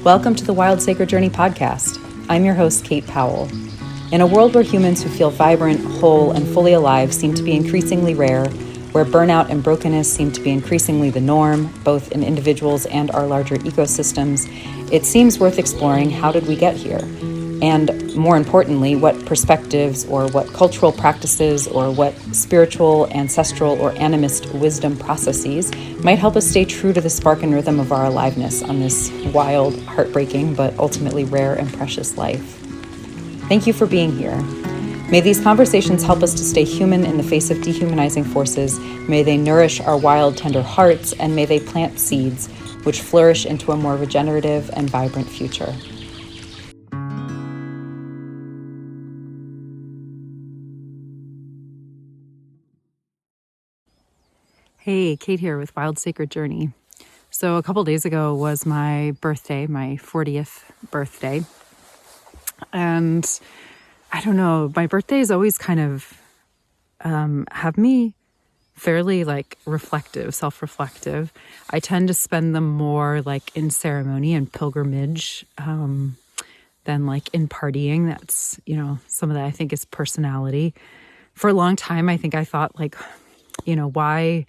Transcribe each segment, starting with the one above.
Welcome to the Wild Sacred Journey podcast. I'm your host, Kate Powell. In a world where humans who feel vibrant, whole, and fully alive seem to be increasingly rare, where burnout and brokenness seem to be increasingly the norm, both in individuals and our larger ecosystems, it seems worth exploring how did we get here? And more importantly, what perspectives or what cultural practices or what spiritual, ancestral, or animist wisdom processes might help us stay true to the spark and rhythm of our aliveness on this wild, heartbreaking, but ultimately rare and precious life. Thank you for being here. May these conversations help us to stay human in the face of dehumanizing forces. May they nourish our wild, tender hearts, and may they plant seeds which flourish into a more regenerative and vibrant future. Hey, Kate here with Wild Sacred Journey. So a couple days ago was my birthday, my 40th birthday. And I don't know, my birthdays always kind of have me fairly reflective, self-reflective. I tend to spend them more in ceremony and pilgrimage than in partying. That's, some of that I think is personality. For a long time, I think I thought why...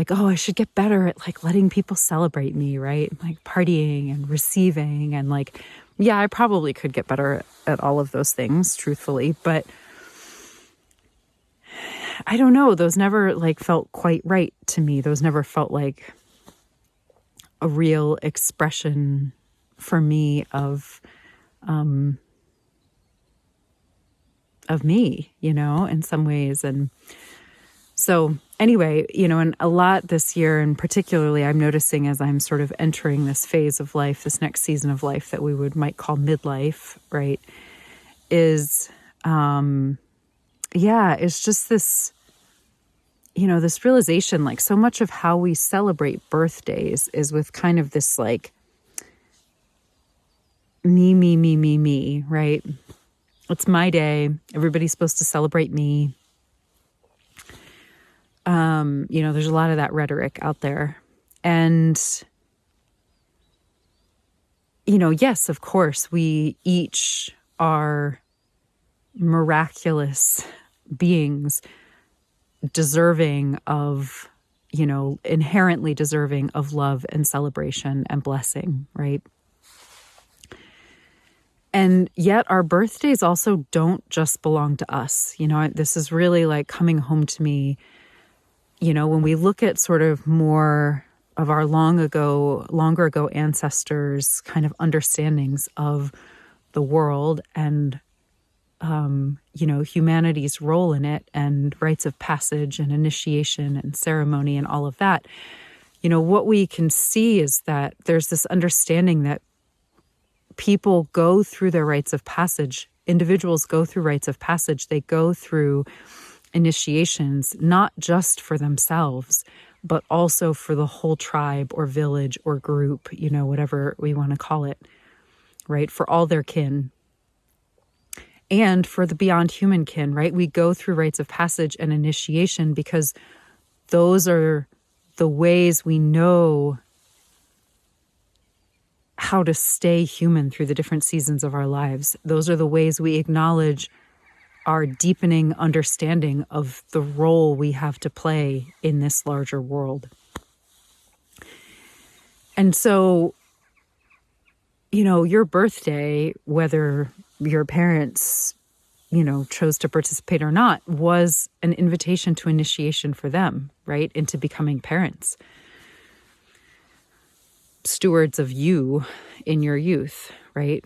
I should get better at letting people celebrate me, right? Partying and receiving and I probably could get better at all of those things, truthfully, but I don't know. Those never felt quite right to me. Those never felt like a real expression for me of me, in some ways. And so anyway, and a lot this year, and particularly I'm noticing as I'm sort of entering this phase of life, this next season of life that we might call midlife, right, is, it's just this, this realization, so much of how we celebrate birthdays is with kind of this me, right? It's my day. Everybody's supposed to celebrate me. There's a lot of that rhetoric out there. And, yes, of course, we each are miraculous beings deserving of, inherently deserving of love and celebration and blessing, right? And yet our birthdays also don't just belong to us. This is really coming home to me. When we look at sort of more of our longer ago ancestors' kind of understandings of the world and, humanity's role in it and rites of passage and initiation and ceremony and all of that, what we can see is that there's this understanding that people go through their rites of passage. Individuals go through rites of passage. They go through initiations, not just for themselves, but also for the whole tribe or village or group, whatever we want to call it, right? For all their kin and for the beyond human kin, right? We go through rites of passage and initiation because those are the ways we know how to stay human through the different seasons of our lives. Those are the ways we acknowledge our deepening understanding of the role we have to play in this larger world. And so, your birthday, whether your parents, chose to participate or not, was an invitation to initiation for them, right? Into becoming parents. Stewards of you in your youth, right?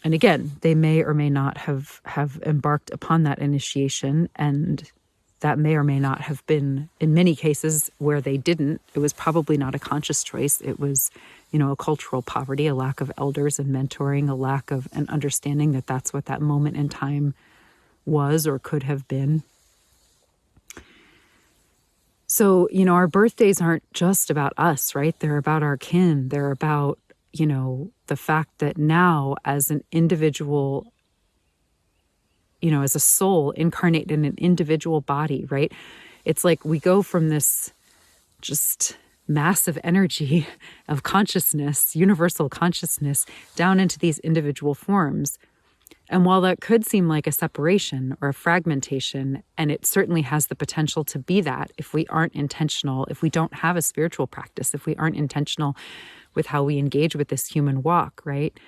And again, they may or may not have embarked upon that initiation, and that may or may not have been, in many cases where they didn't, it was probably not a conscious choice. It was, a cultural poverty, a lack of elders and mentoring, a lack of an understanding that that's what that moment in time was or could have been. So, our birthdays aren't just about us, right? They're about our kin. They're about the fact that now as an individual, as a soul incarnate in an individual body, right? It's we go from this just massive energy of consciousness, universal consciousness, down into these individual forms. And while that could seem like a separation or a fragmentation, and it certainly has the potential to be that if we aren't intentional, if we don't have a spiritual practice, if we aren't intentional with how we engage with this human walk, right?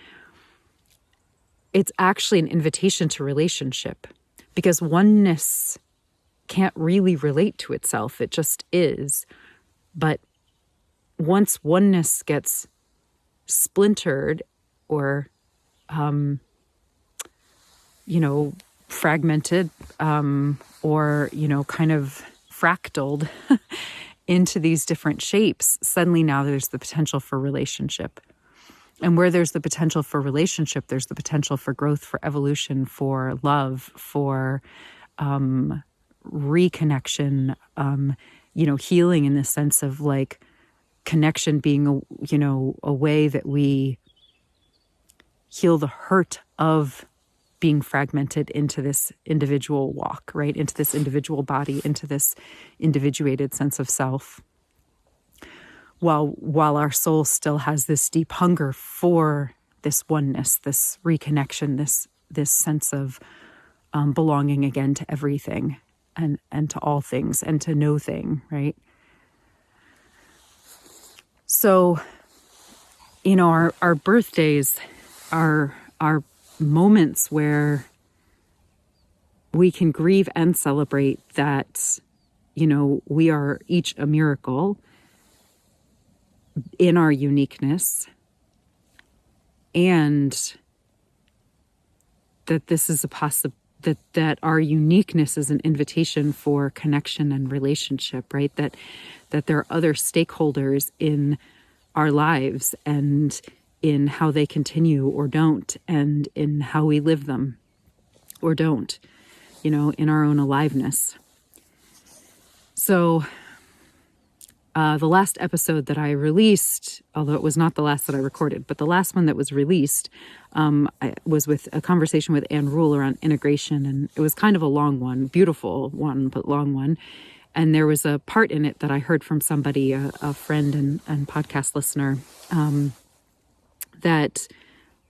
It's actually an invitation to relationship, because oneness can't really relate to itself. It just is. But once oneness gets splintered or, fragmented, or, kind of fractaled into these different shapes, suddenly now there's the potential for relationship. And where there's the potential for relationship, there's the potential for growth, for evolution, for love, for reconnection, healing, in the sense of like connection being a way that we heal the hurt of being fragmented into this individual walk, right? Into this individual body, into this individuated sense of self. While our soul still has this deep hunger for this oneness, this reconnection, this sense of belonging again to everything and to all things and to no thing, right? So, our birthdays are moments where we can grieve and celebrate that, we are each a miracle in our uniqueness, and that this is that our uniqueness is an invitation for connection and relationship, right? That there are other stakeholders in our lives and in how they continue or don't, and in how we live them or don't, in our own aliveness. So the last episode that I released, although it was not the last that I recorded, but the last one that was released was with a conversation with Anne Rule around integration. And it was kind of a long one, beautiful one, but long one. And there was a part in it that I heard from somebody, a friend and podcast listener, that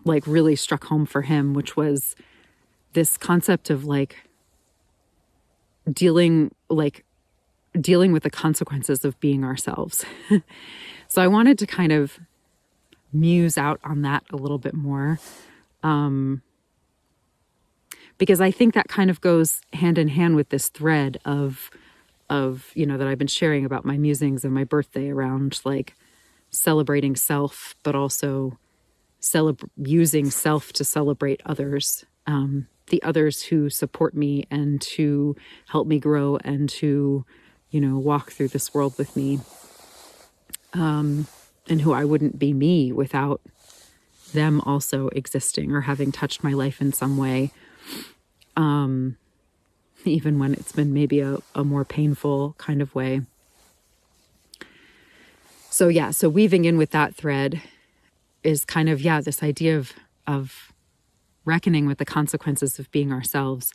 like really struck home for him, which was this concept of dealing with the consequences of being ourselves. So I wanted to kind of muse out on that a little bit more, because I think that kind of goes hand in hand with this thread of that I've been sharing about my musings and my birthday around celebrating self, but also using self to celebrate others, the others who support me and who help me grow and who walk through this world with me, and who I wouldn't be me without them also existing or having touched my life in some way, even when it's been maybe a more painful kind of way. So weaving in with that thread is kind of, this idea of reckoning with the consequences of being ourselves.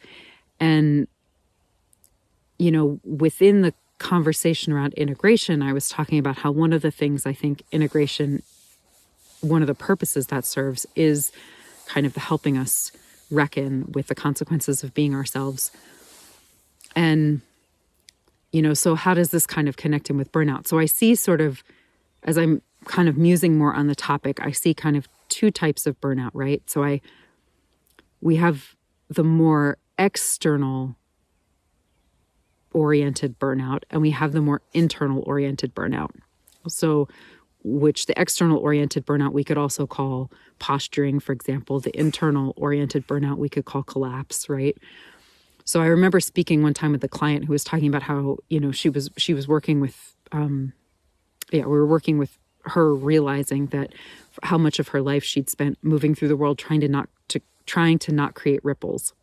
And, within the conversation around integration, I was talking about how one of the things I think integration, one of the purposes that serves is kind of the helping us reckon with the consequences of being ourselves. And, so how does this kind of connect in with burnout? So I see sort of, as I'm kind of musing more on the topic, I see kind of two types of burnout, right? So we have the more external oriented burnout, and we have the more internal oriented burnout. So, which the external oriented burnout we could also call posturing, for example. The internal oriented burnout we could call collapse, right? So I remember speaking one time with a client who was talking about how, she was working with, we were working with her, realizing that how much of her life she'd spent moving through the world trying to not create ripples,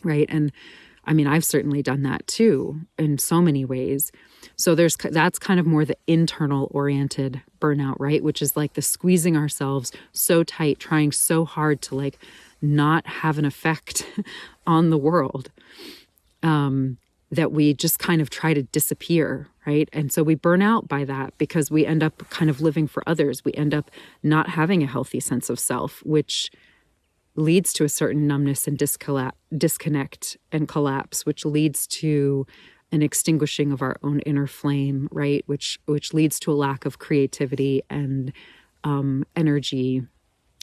right? And I mean, I've certainly done that too in so many ways. So that's kind of more the internal oriented burnout, right? Which is like the squeezing ourselves so tight, trying so hard to not have an effect on the world. that we just kind of try to disappear, right? And so we burn out by that because we end up kind of living for others. We end up not having a healthy sense of self, which leads to a certain numbness and disconnect and collapse, which leads to an extinguishing of our own inner flame, right? Which leads to a lack of creativity and energy,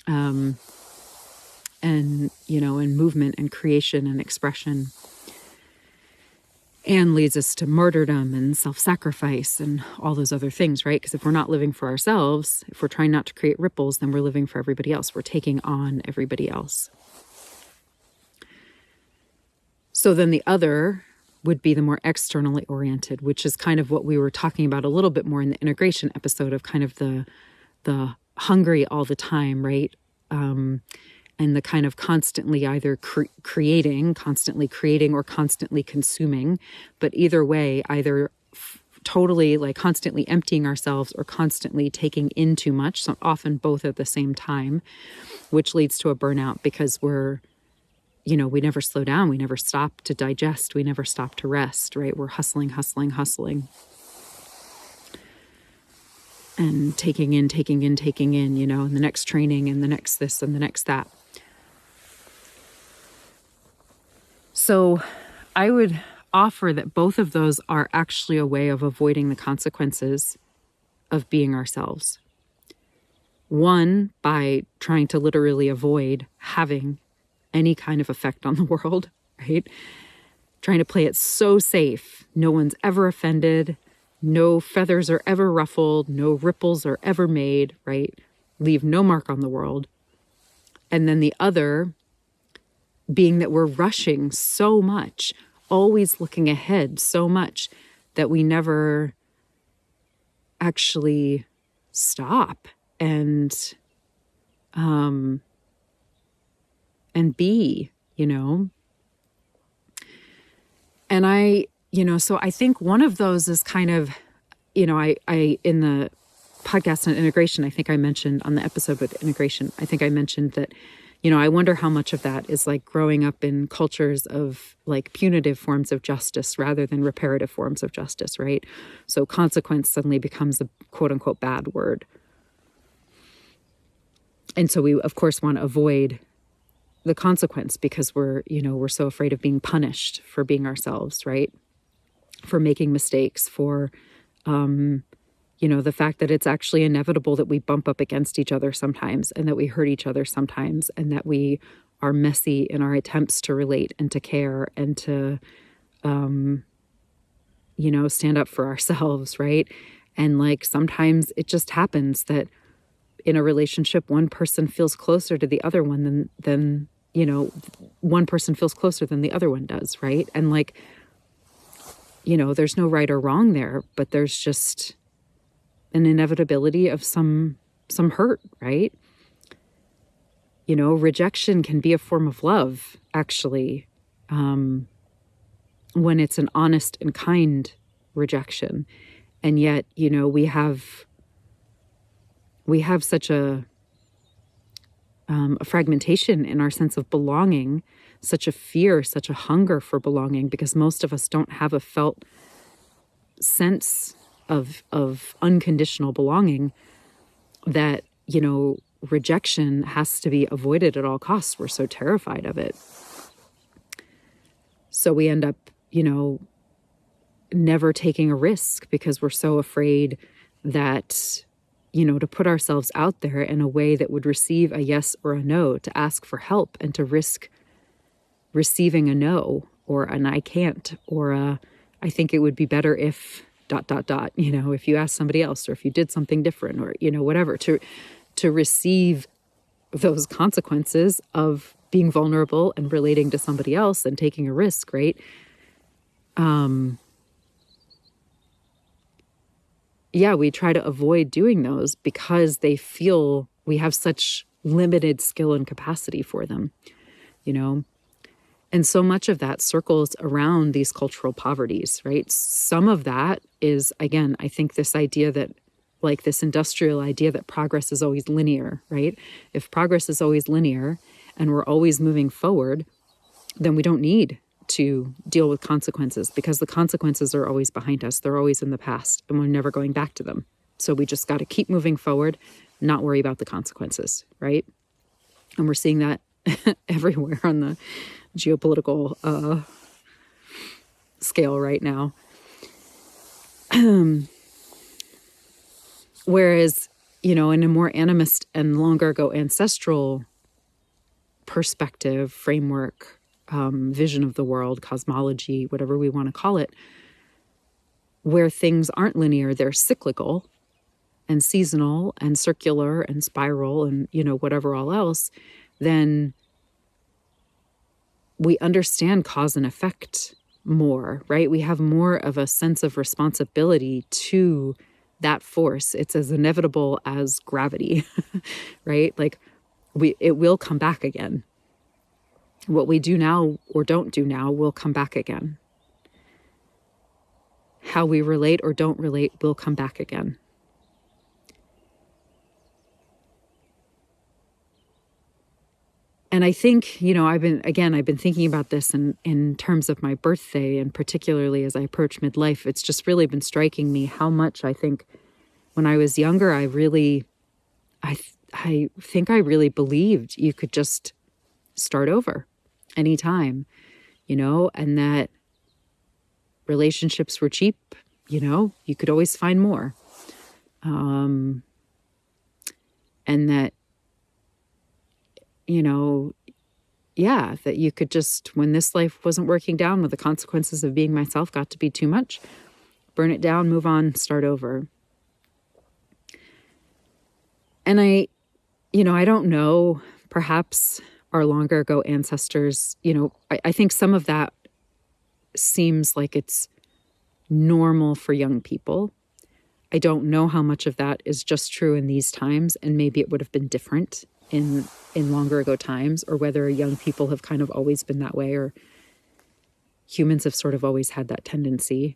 and and movement and creation and expression, and leads us to martyrdom and self-sacrifice and all those other things, right? Because if we're not living for ourselves, if we're trying not to create ripples, then we're living for everybody else. We're taking on everybody else. So then the other would be the more externally oriented, which is kind of what we were talking about a little bit more in the integration episode of kind of the hungry all the time, right? And the kind of constantly either constantly creating or constantly consuming. But either way, either totally like constantly emptying ourselves or constantly taking in too much. So often both at the same time, which leads to a burnout because we never slow down. We never stop to digest. We never stop to rest, right? We're hustling. And taking in, and the next training and the next this and the next that. So I would offer that both of those are actually a way of avoiding the consequences of being ourselves. One, by trying to literally avoid having any kind of effect on the world, right? Trying to play it so safe. No one's ever offended. No feathers are ever ruffled. No ripples are ever made, right? Leave no mark on the world. And then the other being that we're rushing so much, always looking ahead so much that we never actually stop and be, And so I think one of those is kind of, I in the podcast on integration, I think I mentioned on the episode with integration, I think I mentioned that, I wonder how much of that is like growing up in cultures of like punitive forms of justice rather than reparative forms of justice, right? So consequence suddenly becomes a quote unquote bad word. And so we, of course, want to avoid the consequence because we're so afraid of being punished for being ourselves, right? For making mistakes, for, the fact that it's actually inevitable that we bump up against each other sometimes and that we hurt each other sometimes and that we are messy in our attempts to relate and to care and to, stand up for ourselves, right? And like sometimes it just happens that in a relationship, one person feels closer to the other one than one person feels closer than the other one does, right? And like, there's no right or wrong there, but there's just an inevitability of some hurt, right? Rejection can be a form of love, actually, when it's an honest and kind rejection. And yet, we have such a fragmentation in our sense of belonging, such a fear, such a hunger for belonging, because most of us don't have a felt sense of unconditional belonging that, rejection has to be avoided at all costs. We're so terrified of it. So we end up, never taking a risk because we're so afraid that, to put ourselves out there in a way that would receive a yes or a no, to ask for help and to risk receiving a no or an I can't or a I think it would be better if ... if you asked somebody else or if you did something different or, whatever, to receive those consequences of being vulnerable and relating to somebody else and taking a risk, right? We try to avoid doing those because they feel we have such limited skill and capacity for them, And so much of that circles around these cultural poverties, right? Some of that is, again, I think this idea that, like this industrial idea that progress is always linear, right? If progress is always linear and we're always moving forward, then we don't need to deal with consequences, because the consequences are always behind us. They're always in the past, and we're never going back to them. So we just got to keep moving forward, not worry about the consequences, right? And we're seeing that everywhere on the geopolitical scale right now. Whereas, in a more animist and longer ago ancestral perspective, framework, vision of the world, cosmology, whatever we want to call it, where things aren't linear, they're cyclical and seasonal and circular and spiral and, whatever all else, then we understand cause and effect more, right? We have more of a sense of responsibility to that force. It's as inevitable as gravity, right? Like it will come back again. What we do now or don't do now will come back again. How we relate or don't relate will come back again. And I think, I've been thinking about this in terms of my birthday, and particularly as I approach midlife. It's just really been striking me how much I think when I was younger, I think I really believed you could just start over anytime, and that relationships were cheap, you could always find more. And that, that you could just, when this life wasn't working down, when the consequences of being myself got to be too much, burn it down, move on, start over. And I don't know, perhaps our longer ago ancestors, I think some of that seems like it's normal for young people. I don't know how much of that is just true in these times, and maybe it would have been different in longer ago times, or whether young people have kind of always been that way, or humans have sort of always had that tendency.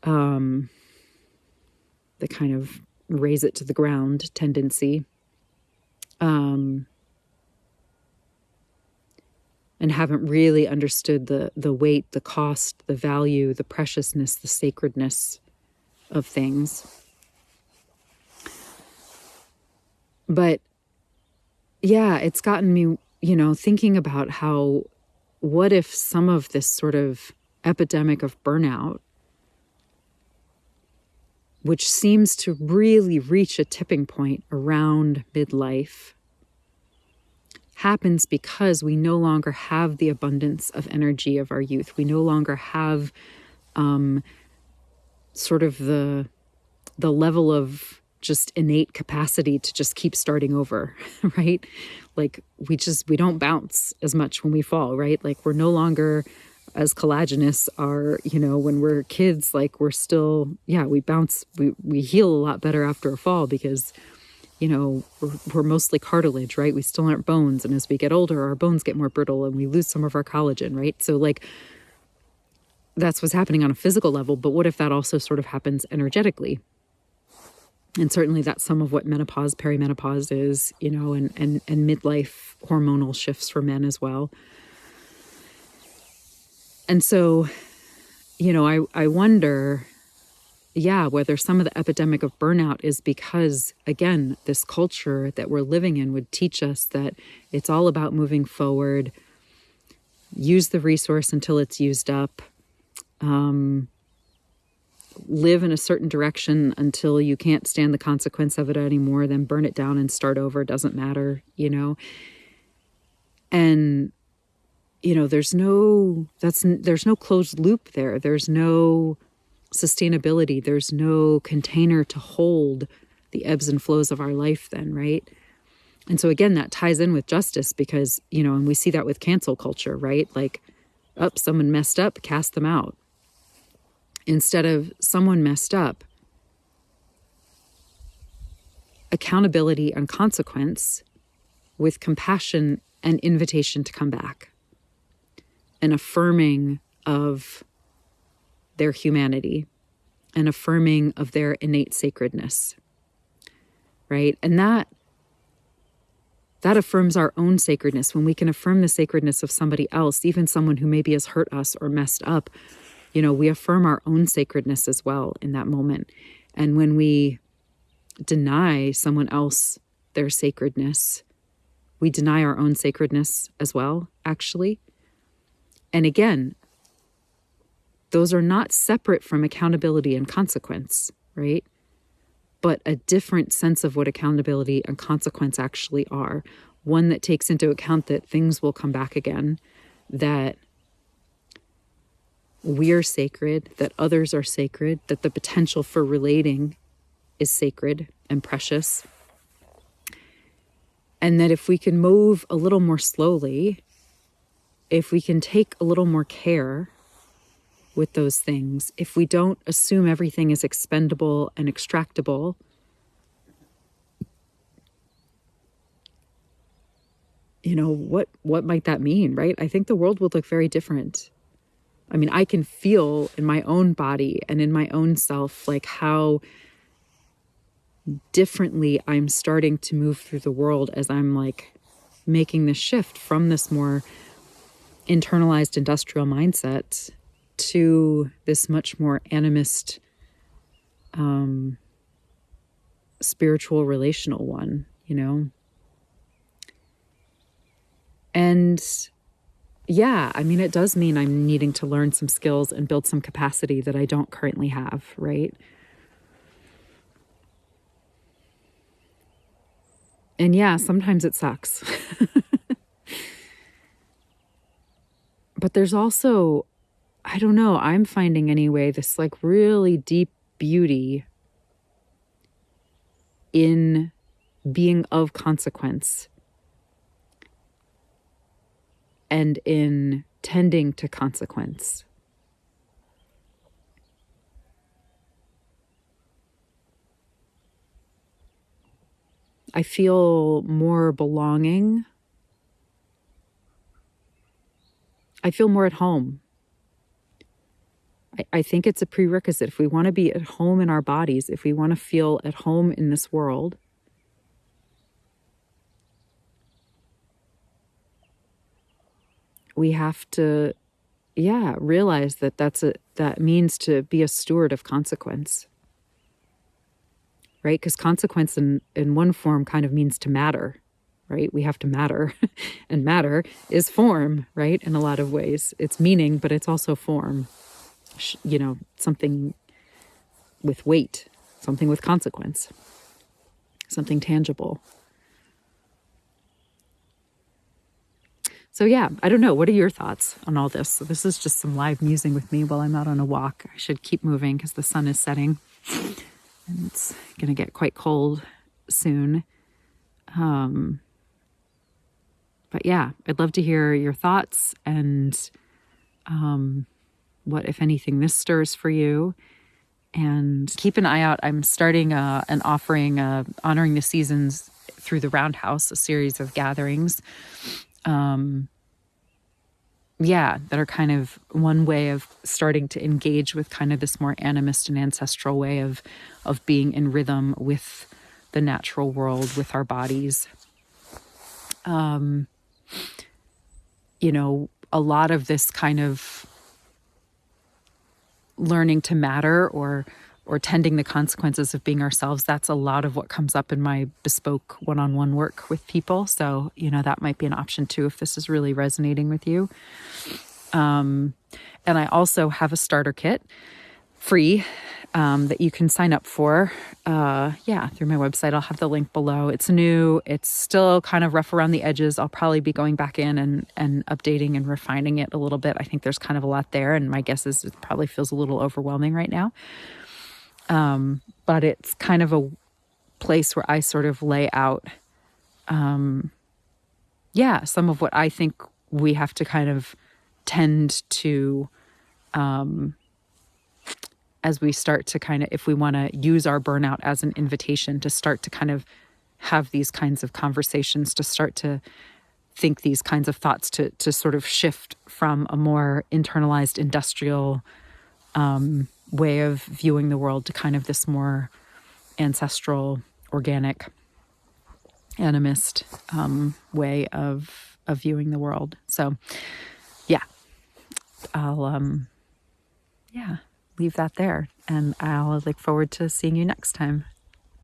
The kind of raise it to the ground tendency. And haven't really understood the weight, the cost, the value, the preciousness, the sacredness of things. But yeah, it's gotten me, thinking about how, what if some of this sort of epidemic of burnout, which seems to really reach a tipping point around midlife, happens because we no longer have the abundance of energy of our youth. We no longer have sort of the level of just innate capacity to just keep starting over, right? Like we don't bounce as much when we fall, right? Like we're no longer as collagenous are, when we're kids, like we're still, we bounce, we heal a lot better after a fall because, we're mostly cartilage, right? We still aren't bones. And as we get older, our bones get more brittle and we lose some of our collagen, right? So like, that's what's happening on a physical level. But what if that also sort of happens energetically? And certainly that's some of what menopause, perimenopause is, and midlife hormonal shifts for men as well. And so, I wonder, whether some of the epidemic of burnout is because, again, this culture that we're living in would teach us that it's all about moving forward, use the resource until it's used up, live in a certain direction until you can't stand the consequence of it anymore, then burn it down and start over. It doesn't matter, And, there's no closed loop there. There's no sustainability. There's no container to hold the ebbs and flows of our life then, right? And so again, that ties in with justice because, and we see that with cancel culture, right? Like, someone messed up, cast them out. Instead of someone messed up, accountability and consequence with compassion and invitation to come back. An affirming of their humanity, an affirming of their innate sacredness, right? And that that affirms our own sacredness. When we can affirm the sacredness of somebody else, even someone who maybe has hurt us or messed up, we affirm our own sacredness as well in that moment. And when we deny someone else their sacredness, we deny our own sacredness as well, actually. And again, those are not separate from accountability and consequence, right? But a different sense of what accountability and consequence actually are. One that takes into account that things will come back again, that we're sacred, that others are sacred, that the potential for relating is sacred and precious. And that if we can move a little more slowly, if we can take a little more care with those things, if we don't assume everything is expendable and extractable, what might that mean, right? I think the world would look very different. I mean, I can feel in my own body and in my own self, like how differently I'm starting to move through the world as I'm like making this shift from this more internalized industrial mindset to this much more animist, spiritual, relational one, And yeah, I mean, it does mean I'm needing to learn some skills and build some capacity that I don't currently have, right? And yeah, sometimes it sucks. But there's also, I don't know, I'm finding anyway, this like really deep beauty in being of consequence and in tending to consequence. I feel more belonging. I feel more at home. I think it's a prerequisite. If we want to be at home in our bodies, if we want to feel at home in this world, we have to, realize that that means to be a steward of consequence, right? Because consequence in one form kind of means to matter, right? We have to matter, and matter is form, right? In a lot of ways, it's meaning, but it's also form. Something with weight, something with consequence, something tangible. So yeah, I don't know. What are your thoughts on all this? So this is just some live musing with me while I'm out on a walk. I should keep moving because the sun is setting and it's going to get quite cold soon. But yeah, I'd love to hear your thoughts and what, if anything, this stirs for you. And keep an eye out. I'm starting an offering, honoring the seasons through the Roundhouse, a series of gatherings. That are kind of one way of starting to engage with kind of this more animist and ancestral way of being in rhythm with the natural world, with our bodies. A lot of this kind of learning to matter or tending the consequences of being ourselves, that's a lot of what comes up in my bespoke one-on-one work with people. So, that might be an option too, if this is really resonating with you. And I also have a starter kit free, that you can sign up for, through my website. I'll have the link below. It's new. It's still kind of rough around the edges. I'll probably be going back in and updating and refining it a little bit. I think there's kind of a lot there, and my guess is it probably feels a little overwhelming right now. But it's kind of a place where I sort of lay out, some of what I think we have to kind of tend to, as we start to kind of, if we want to use our burnout as an invitation to start to kind of have these kinds of conversations, to start to think these kinds of thoughts, to sort of shift from a more internalized industrial, way of viewing the world to kind of this more ancestral, organic animist way of viewing the world. So yeah, I'll leave that there, and I'll look forward to seeing you next time.